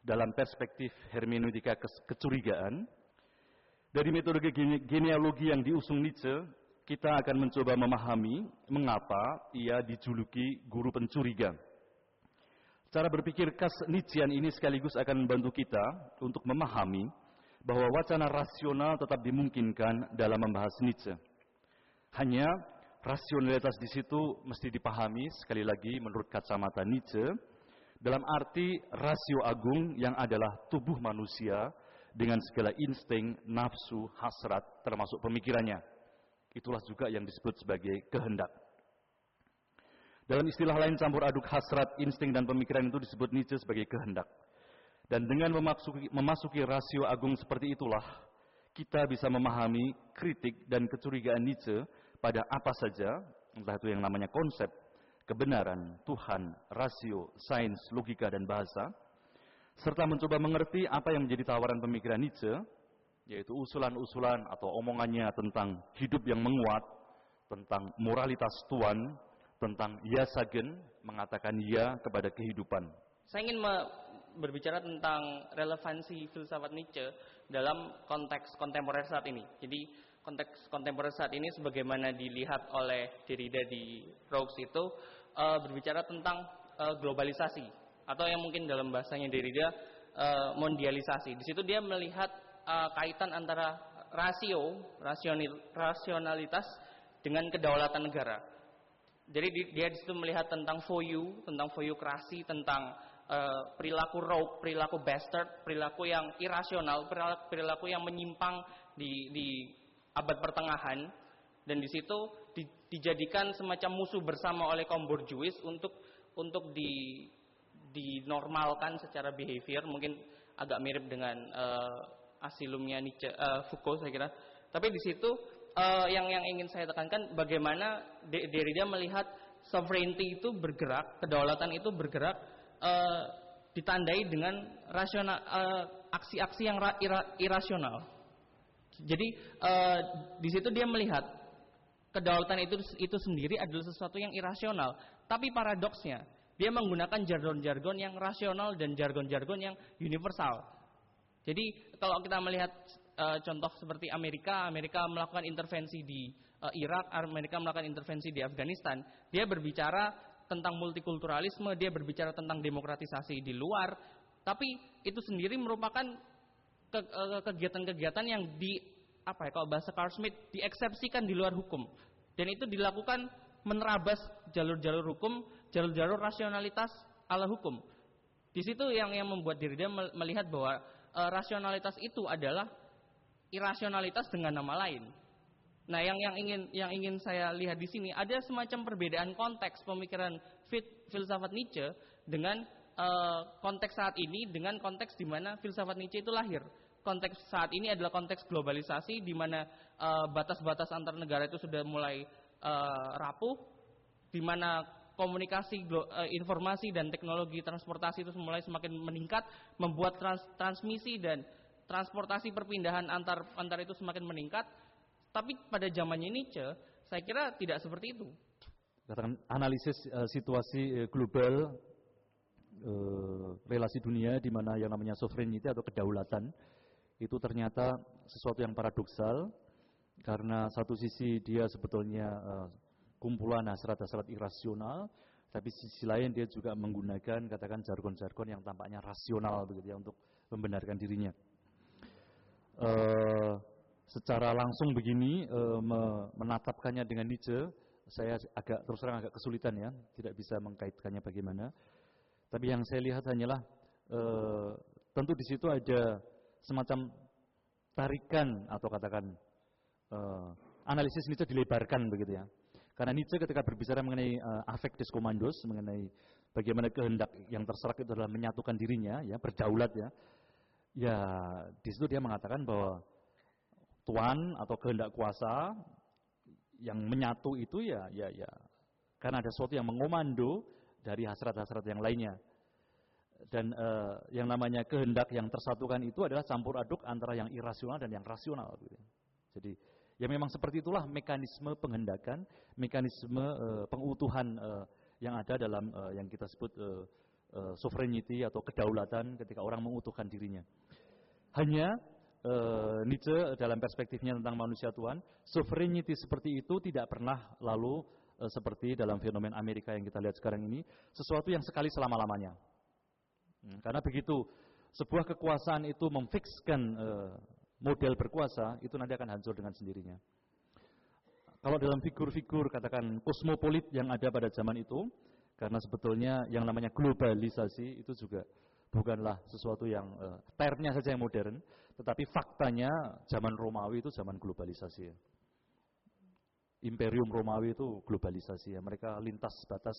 dalam perspektif hermeneutika kecurigaan. Dari metode genealogi yang diusung Nietzsche, kita akan mencoba memahami mengapa ia dijuluki guru pencuriga. Cara berpikir khas Nietzschean ini sekaligus akan membantu kita untuk memahami bahwa wacana rasional tetap dimungkinkan dalam membahas Nietzsche. Hanya rasionalitas di situ mesti dipahami sekali lagi menurut kacamata Nietzsche dalam arti rasio agung yang adalah tubuh manusia dengan segala insting, nafsu, hasrat termasuk pemikirannya. Itulah juga yang disebut sebagai kehendak. Dalam istilah lain, campur aduk hasrat, insting, dan pemikiran itu disebut Nietzsche sebagai kehendak. Dan dengan memasuki rasio agung seperti itulah, kita bisa memahami kritik dan kecurigaan Nietzsche pada apa saja, entah itu yang namanya konsep, kebenaran, Tuhan, rasio, sains, logika, dan bahasa, serta mencoba mengerti apa yang menjadi tawaran pemikiran Nietzsche, yaitu usulan-usulan atau omongannya tentang hidup yang menguat, tentang moralitas Tuhan, tentang ya sagen, mengatakan ya kepada kehidupan. Saya ingin berbicara tentang relevansi filsafat Nietzsche dalam konteks kontemporer saat ini. Jadi konteks kontemporer saat ini sebagaimana dilihat oleh Derrida di Roux itu berbicara tentang globalisasi atau yang mungkin dalam bahasanya Derrida mondialisasi. Di situ dia melihat kaitan antara rasionalitas dengan kedaulatan negara. Jadi dia di situ melihat tentang voyeukrasi, tentang perilaku rogue, perilaku bastard, perilaku yang irasional, perilaku yang menyimpang di abad pertengahan, dan di situ dijadikan semacam musuh bersama oleh kaum borjuis untuk dinormalkan secara behavior, mungkin agak mirip dengan asilumnya Nietzsche, Foucault saya kira. Tapi di situ yang ingin saya tekankan bagaimana Derrida melihat sovereignty itu bergerak, kedaulatan itu bergerak ditandai dengan aksi-aksi yang irasional. Jadi di situ dia melihat kedaulatan itu sendiri adalah sesuatu yang irasional. Tapi paradoksnya dia menggunakan jargon-jargon yang rasional dan jargon-jargon yang universal. Jadi kalau kita melihat contoh seperti Amerika melakukan intervensi di Irak, Amerika melakukan intervensi di Afghanistan, dia berbicara tentang multikulturalisme, dia berbicara tentang demokratisasi di luar, tapi itu sendiri merupakan kegiatan-kegiatan yang kalau bahasa Carl Schmitt dieksepsikan di luar hukum, dan itu dilakukan menerabas jalur-jalur hukum, jalur-jalur rasionalitas ala hukum. Di situ yang membuat Derrida melihat bahwa rasionalitas itu adalah irasionalitas dengan nama lain. Nah, yang ingin saya lihat di sini ada semacam perbedaan konteks pemikiran filsafat Nietzsche dengan konteks saat ini dengan konteks di mana filsafat Nietzsche itu lahir. Konteks saat ini adalah konteks globalisasi di mana batas-batas antar negara itu sudah mulai rapuh, di mana komunikasi, informasi dan teknologi transportasi itu mulai semakin meningkat, membuat transmisi dan transportasi perpindahan antar itu semakin meningkat. Tapi pada zamannya Nietzsche, saya kira tidak seperti itu. Katakan analisis situasi global, relasi dunia di mana yang namanya sovereignty atau kedaulatan itu ternyata sesuatu yang paradoksal, karena satu sisi dia sebetulnya kumpulan hasrat-hasrat irasional, tapi sisi lain dia juga menggunakan katakan jargon-jargon yang tampaknya rasional begitu ya untuk membenarkan dirinya. Secara langsung begini menatapkannya dengan Nietzsche, saya terus terang agak kesulitan ya, tidak bisa mengkaitkannya bagaimana. Tapi yang saya lihat hanyalah tentu di situ ada semacam tarikan atau katakan analisis Nietzsche dilebarkan begitu ya. Karena Nietzsche ketika berbicara mengenai affectus commandos, mengenai bagaimana kehendak yang terserak itu adalah menyatukan dirinya, ya berdaulat ya. Ya di situ dia mengatakan bahwa Tuhan atau kehendak kuasa yang menyatu itu ya karena ada sesuatu yang mengomando dari hasrat-hasrat yang lainnya. Dan yang namanya kehendak yang tersatukan itu adalah campur aduk antara yang irasional dan yang rasional gitu. Jadi ya memang seperti itulah mekanisme penghendakan, mekanisme pengutuhan yang ada dalam yang kita sebut sovereignty atau kedaulatan ketika orang mengutuhkan dirinya. Hanya Nietzsche dalam perspektifnya tentang manusia Tuhan, sovereignty seperti itu tidak pernah lalu seperti dalam fenomen Amerika yang kita lihat sekarang ini, sesuatu yang sekali selama-lamanya. Karena begitu sebuah kekuasaan itu memfikskan model berkuasa, itu nanti akan hancur dengan sendirinya. Kalau dalam figur-figur katakan kosmopolit yang ada pada zaman itu, karena sebetulnya yang namanya globalisasi itu juga bukanlah sesuatu yang termnya saja yang modern, tetapi faktanya zaman Romawi itu zaman globalisasi ya. Imperium Romawi itu globalisasi ya. Mereka lintas batas